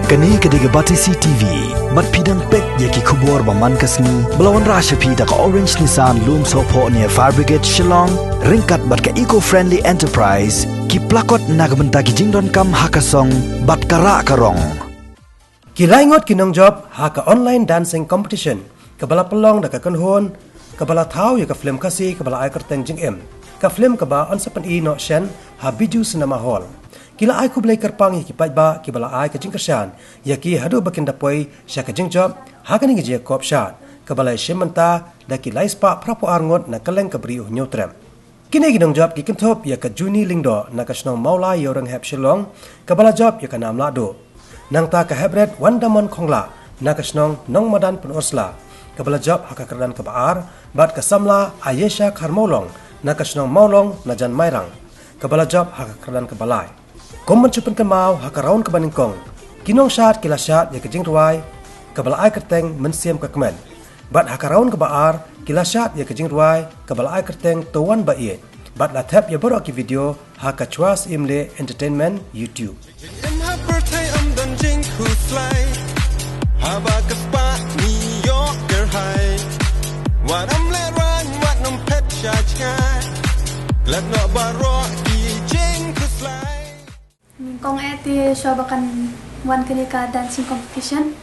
Kani kediga Batisi TV, mat pidang pek yaki kubur baman kasni, belawan rasha pida ka Orange Nissan Loom Sopo near Fire Brigade Shillong, ringkat bat ka eco-friendly enterprise, ki plakot nagbenta ki jingdon kam hakasong, bat kara karong. Kilaingot kinong job haka online dancing competition, kabala pelong da ka kanhon, kabala tau ya ka film kasi kabala ay kerteng jing em, ka film kaba on sapan i no shen ha biju cinema hall. Kila ay ku blay karpang hikipay ba kibala ay kajing kasyan yaki hadu bakin dapoy siya kajing job hakan ngi je kop shot kabala shimanta da kilay spa prapo arngot na kaleng kabriu nyotrem kini ginong job kikentop ya ka juni lingdo na kasnong maula yorang hep shilong kabala job ya ka namla do nang ta ka hebred wandamon khongla na kasnong nong madan penosla kabala job haka kerdan kabaar bat kasamla ayesha karmolong na kasnong maulong na jan mairang kabala job haka kerdan kabalai Komen cupan kemau haka raun ke baningkong. Kinong syat kila syat ya kejing ruai. Kabala ai kerteng mensiam ke kemen. Bat haka raun ke baar kila syat ya kejing ruai. Kabala ai kerteng tuan ba iet. Bat la tap ya borok ki video haka cuas imle entertainment YouTube. Kong ti syabakan wan kenika dancing competition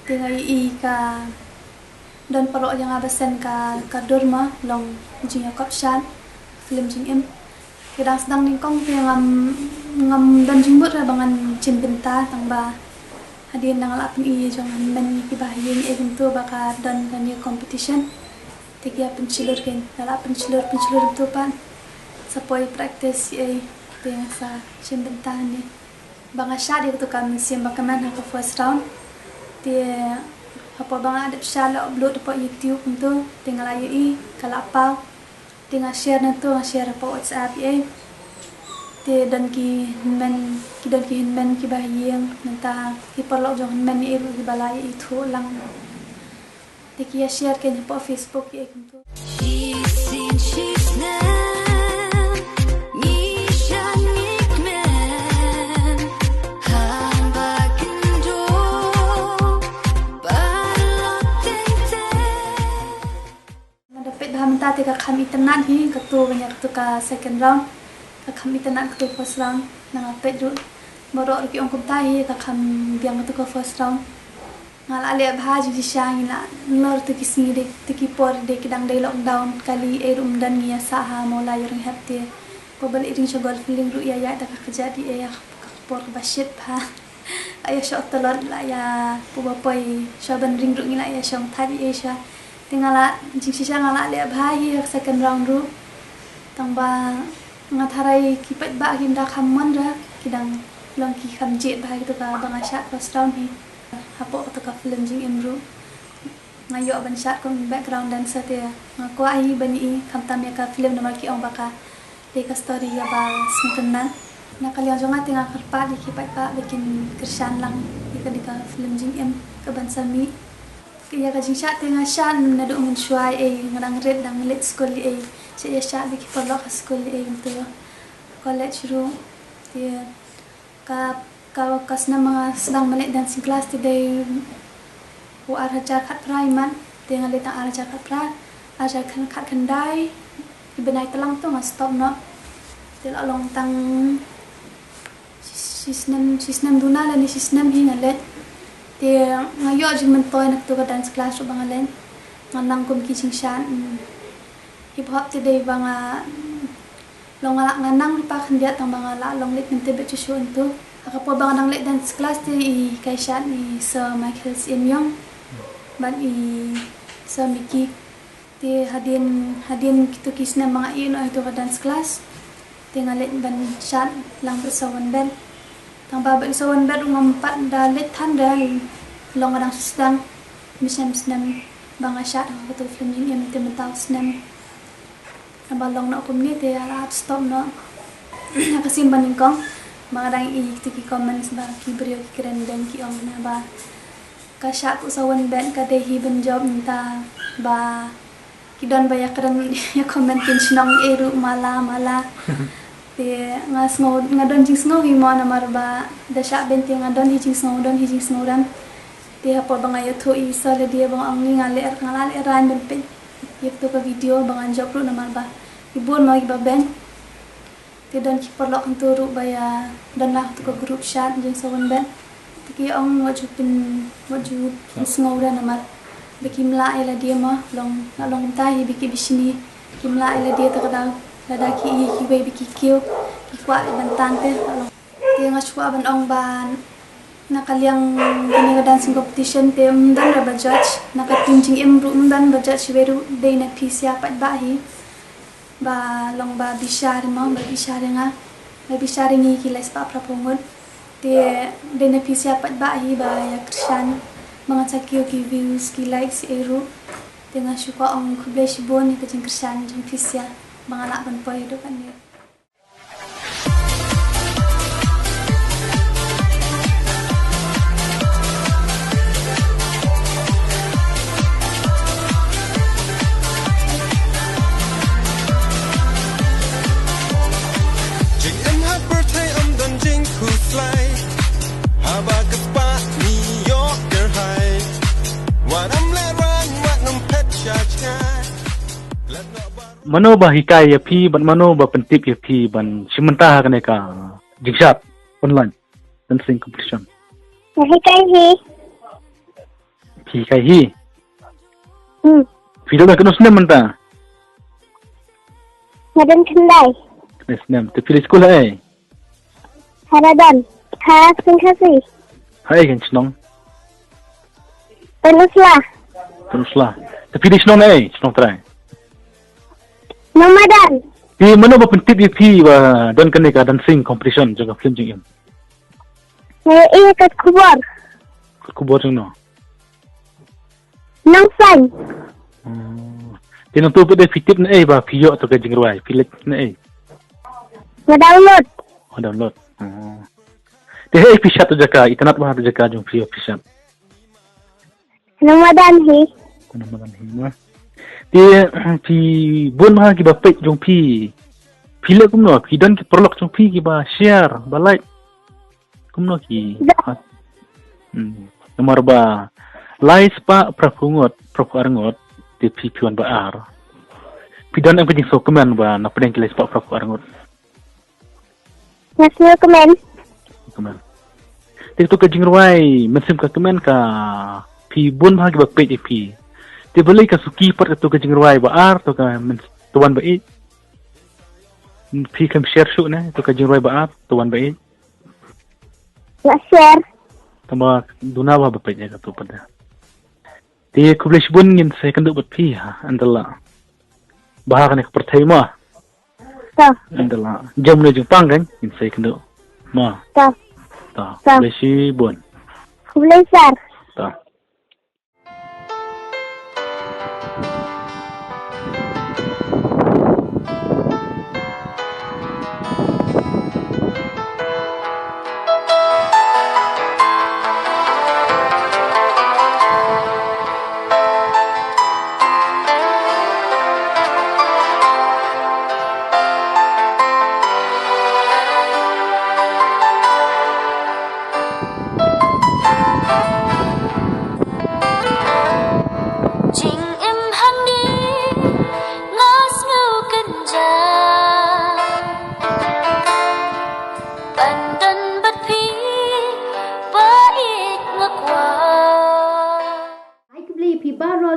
tinggal i ka don parok yang abasen ka dorma long jing yakop shan film jing em kidang sedang ningkong ti ngam don jing bot bangan cin benta tang ba hadin nang alapin i jangan men ki bahin e tu baka don kani competition tiga pencilur ken dala pencilur tu pan sapoi practice e dengan sa cin benta ni banga syad itu kami siam bakaman haka first round dia apa banga ada shala upload dekat YouTube untuk tinggal ayu i kalau apa tinggal share nanti share apa WhatsApp ye dia dan ki men ki bahiyang nanti ki perlu jangan men iru ki balai itu lang dia ki share ke apa Facebook ye untuk tadi kami tenan hi ketu banyak tu ka second round kami tenan ketu first round nang apet du borok ki ongkum tai kami biang ketu ka first round ngal ale bhaj di syang ina nor tu ki sini de ki por de kidang de lockdown kali erum dan ngia saha mola yoreng hapte pobal iring shogol feeling ru ya da ka kejadi ya por basit ha aya shot telor la ya pobapoi shoban ring ru ngila ya shong tadi asia tinggal jing sisa ngala le bhai second round ru tangba ngatharai kipat ba hinda khamman ra kidang long ki khamjet bhai tu ka banga shat first round hi hapo to ka film jing imru ngayo ban shat kon background dancer te ngako ai bani khamtam ya ka film nomor ki ong baka de ka story ya ba sumtenan na kalian jonga tinga kharpa di kipat ba bikin kersan lang di ka film jing em ka ban sami ya kajing syat tengah syat menaduk mensuai ngarang red dan let school saya syat di kipolok school untuk college ru dia ka kasna mga sedang melet dancing class today u araja kat praiman tengah letang araja kat pra araja kat kendai ibenai telang tu mas stop no dia long tang sistem duna dan sistem hingga let dia ngayo je mentoy nak tu ka dance class ro bangalen nganang kum ki singshan hip hop today banga long ala nganang pa khandia tang banga la long let mente be chu tu aka po banga nang let dance class ti kai shan ni Sir Michael Simyong ban i Sir Mickey ti hadin kitu kisna mga ino itu ka dance class tingal let ban shan lang bersawan ben tang babak sawan bed ngompat dalit tanda long adang sedang misam senam banga syat betul film ini yang mentau senam balong nak kum ni te ala stop no akasim baningkong mangadang i tiki comment ba ki brio ki keren dan ki ong na ba ka syat ku sawan bed ka dehi ben job minta ba ki don ba ya keren ya comment kin snong eru mala Te ngadon jing sngo hi mo na marba dasha bente ngadon hi jing sngo dan. Te hapo bang ayo thu I sale dia bang ang ngale ran ben pe. Yek to ka video bang anjok ru na marba. Ibon mo iba ben. Te don ki perlok anturu baya dan lah tu ka group chat jing sawan ben. Te ki ong waju sngo dan na mar. Bikim la ila dia mo long tai biki bisini. Kim la ila dia takadang lada ki wei biki kiu ki kwa bantan pe te ngachwa ban ong ban nakaliang ini ga dancing competition te dan ra judge nakatinjing em ru dan judge beru de na pisya pat ba hi ba long ba bishar mo ba bishar nga ba bishar ni ki les pa prapongon te de na pisya pat ba hi ba ya krishan mga chakyo ki views ki likes eru te ngachwa ong kuble shibon ni ka jing krishan jing pisya mga laban po ito kanyo. Jing em hat birthday am don jing ku fly haba ka pa New Yorker high what am le run what nam pet charge guy let no mano ba hikay ya pi ban mano ba pentip ya pi ban simenta ka ka jigsat online dancing competition hikay hi video na kanus nem menta Madan kendai, kanus nem te pilih sekolah haradan, khas kasih, hai kan senong penuslah, teruslah te pilih senong senong try nomadan, pi mano ba pentip ya pi ba don ka dancing competition jaga film jing saya ikat kubur, kubur jing no nongsan, tinong tu de fitip na ba video to ka jing ruai filik na ngedownload, download te pisat tu jaka internet ba tu jaka jung video pisat nomadan hi, nama hima dia pi bon ma ki ba pe jong pi le kum no pi don ki perlok jong pi ki ba share ba like kum no ki nomor ba like pa prapungot prapuarangot di pi pion ba ar pi don ang pijing so kemen ba na pedeng ki like pa prapuarangot ngasih komen, kemen ti tu ka jingruai mesim ka kemen ka pi bon ma ki ba pe pi ti beli ka suki par tu ka jingruai ba ar to ka tuan ba pi kam share shu na to ka jingruai ba ar tuan ba nggak share, tama duna ba pa ka tu pada ti kublish bun ngin sa kan do pi ha andala bahag ne perthai ma toh, andala jam ne jung pang kan in sa kan do ma toh, ta kublish bun kubelesar, ta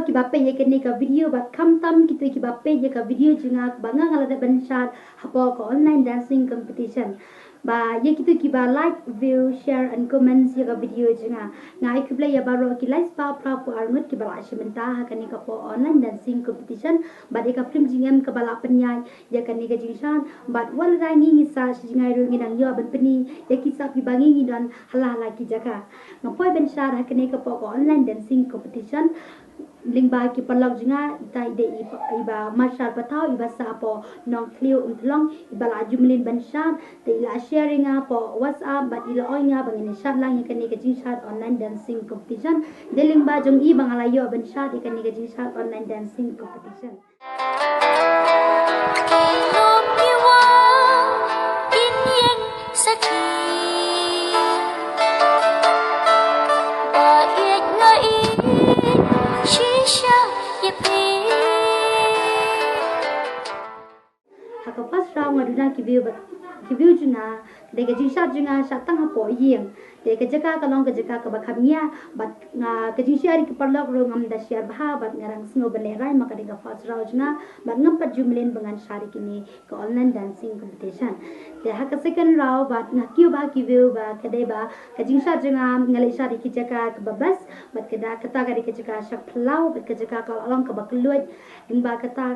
ki bape ye kene ka video bat kham tam ki bape ye ka video jinga banga ngala da banshat hapo ko online dancing competition ba ye ki ba like view share and comments ye ka video jinga ngai ki play ya baro ki like pa pra pu arnut ki bala shimenta ha kene ka po online dancing competition ba de ka film jingam ka bala penyai ye kene ka jingshan bat wal rangi ni sa jingai ro ngi nang yo ban peni ye ki sa pi bangi ni dan hala ki jaka ngapoi banshat ha kene ka po ko online dancing competition lingba ki palak jinga tai de iba marshal patau iba sa po nong clear umtlong iba la jumlin banshan te ila sharing po whatsapp ba ila oinga bangin shat lang yakani ka jingshat online dancing competition de lingba jong i bangalayo banshat yakani ka jingshat online dancing competition bina ki view juna de ga jing shat junga shat tang po yeng de ga jaka ka long ga jaka ka ba khamnya bat ga jing shari ki parlok ro ngam da share bah bat ngarang snow bale rai maka de ga fast rau juna bat ngam pat jumlen bangan shari kini ka online dancing competition de ha ka second rau bat nga kyu ba ki view ba ka de ba ka jing shat junga ngalai shari ki jaka ka ba bas bat ka da kata ga de ka jaka shak plau bat ka jaka ka long ka ba kluit in ba kata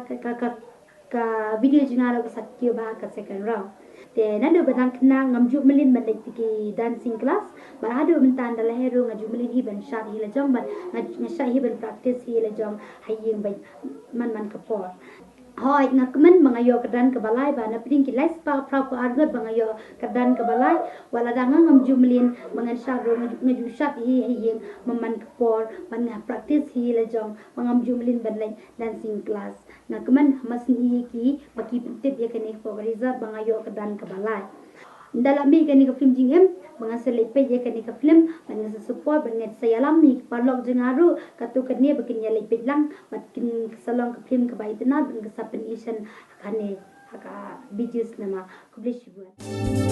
ka video junga ro ka sakyo ba ka second rau te nado badang kena ngamju melin ban tiki dancing class bar hado mentan dala hero ngaju melin hi ban shot hi la jong ban ngasha hi ban practice hi la jong hayeng ban man kapor hoi ngakmen mangayo kedan ke balai ba na piding ki life pa prau ko argot mangayo kedan ke balai wala danga ngamju melin mangan shot ro ngaju shot hi hayeng man kapor ban nga practice hi la jong ngamju melin ban dancing class ngakmen hamas ni ki baki pentip ya kene for result bangayo kedan ke balai dalam mi kene ke film jinghem bangasal lepe ya kene ke film bangasal support banet sayalam mi parlok jengaru katu kene bakin ya lepe lang bakin salong ke film ke baitna bangasal penisian kane haka bijis nama kublish buat